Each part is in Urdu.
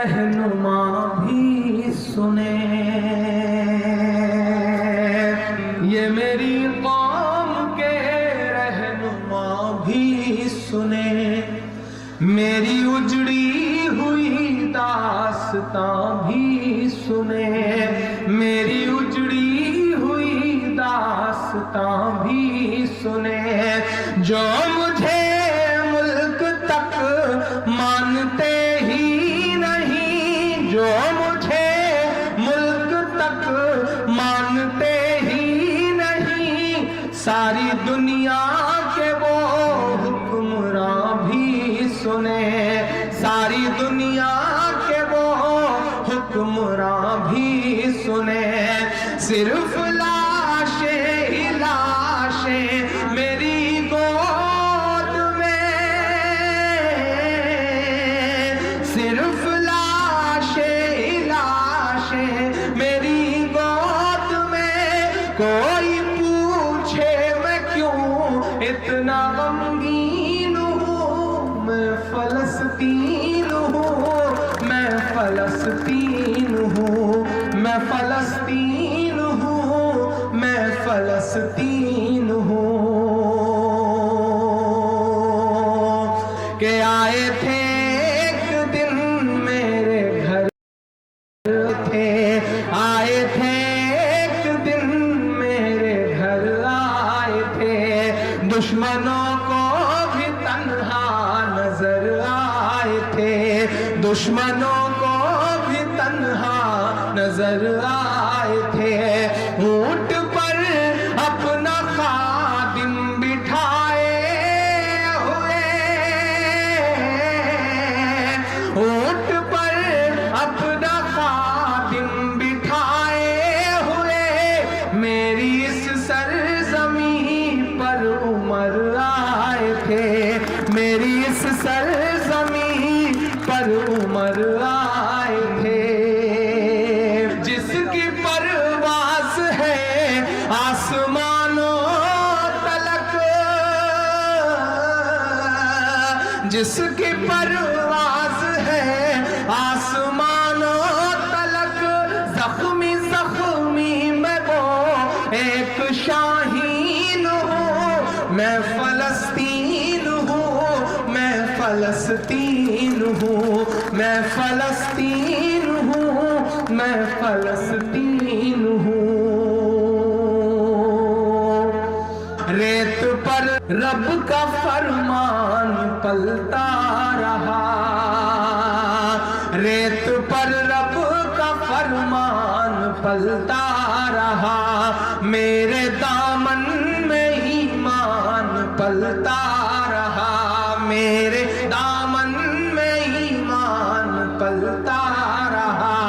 رہنما بھی سنے، یہ میری قوم کے رہنما بھی سنے، میری اجڑی ہوئی داستان بھی سنے، میری اجڑی ہوئی داستان بھی سنے، جو مجھے ملک تک مانتے ہی نہیں، جو مجھے ملک تک مانتے ہی نہیں، ساری دنیا کے وہ حکمراں بھی سنے، ساری دنیا کے وہ حکمراں بھی سنے، صرف لاشیں ہی لاشیں میری گود میں، صرف لاشیں ہی لاشیں میری گود میں، کوئی پوچھے میں کیوں اتنا غمگین ہوں، میں فلسطین ہوں، میں فلسطین ہوں، میں فلسطین ہوں، میں فلسطین ہوں، کہ آئے تھے ایک دن میرے گھر تھے، آئے تھے ایک دن میرے گھر آئے تھے، دشمنوں کو بھی تنہا نظر آئے تھے، دشمنوں کو بھی تنہا نظر آئے تھے، اونٹ پر اپنا خادم بٹھائے ہوئے، اونٹ پر اپنا خادم بٹھائے ہوئے، میری اس سرزمین پر عمر آئے تھے، میری اس سرزمین پر عمر آئے تھے، جس کی پرواز ہے آسمانوں تلک، جس کی پرواز ہے آسمانوں تلک، زخمی زخمی میں وہ ایک شاہین ہوں، میں فلسطین ہوں، میں فلسطین ہوں، میں فلسطین ہوں، میں فلسطین ہوں، ریت پر رب کا فرمان پلتا رہا، ریت پر رب کا فرمان پلتا رہا، میرے دامن میں ایمان پلتا رہا، میرے دامن میں ایمان پلتا رہا،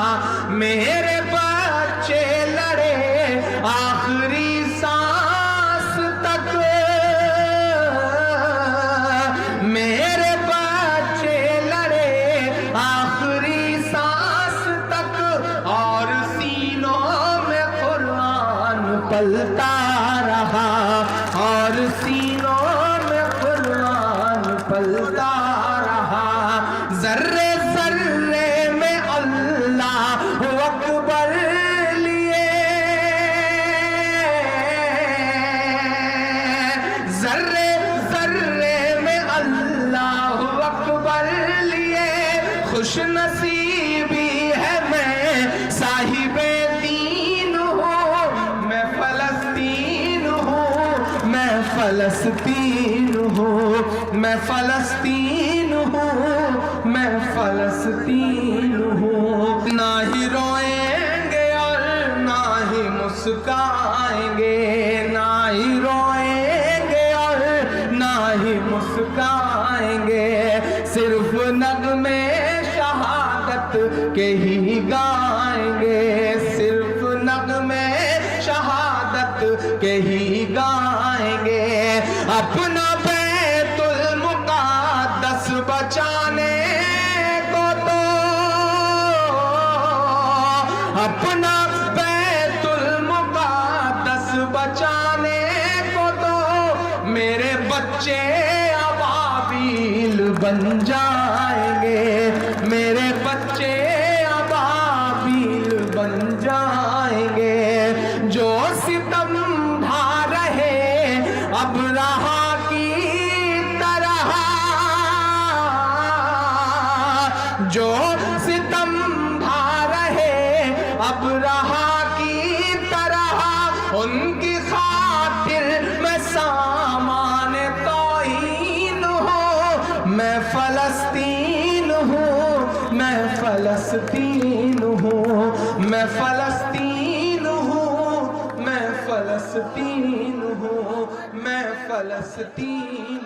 میرے بچے لڑے آخری سانس تک، میرے بچے لڑے آخری سانس تک، اور سینوں میں قرآن پلتا رہا، اور سینوں میں قرآن پلتا رہا، ذرے ذرے میں اللہ اکبر لیے، ذرے ذرے میں اللہ اکبر لیے، خوش نصیبی ہے میں صاحب دین ہوں، میں فلسطین ہوں، میں فلسطین ہوں، میں فلسطین ہوں، میں فلسطین ہوں، نہ ہی روئیں گے اور نہ ہی مسکرائیں گے، نہ ہی روئیں گے اور نہ ہی مسکرائیں گے، صرف نغمے شہادت کے ہی گائیں گے، صرف نغمے شہادت کے ہی گائیں گے، اپنا بیت المقدس بچانے کو تو، اپنا بیت المقدس بچانے کو تو، میرے بچے ابابیل بن جائیں گے، میرے بچے اب رہا کی طرح جو ستم ڈھا رہے، اب رہا کی طرح ان کی خاطر میں سامان توہین ہوں، میں فلسطین ہوں، میں فلسطین ہوں، میں فلسطین ہوں، میں فلسطین ہوں، میں فلسطین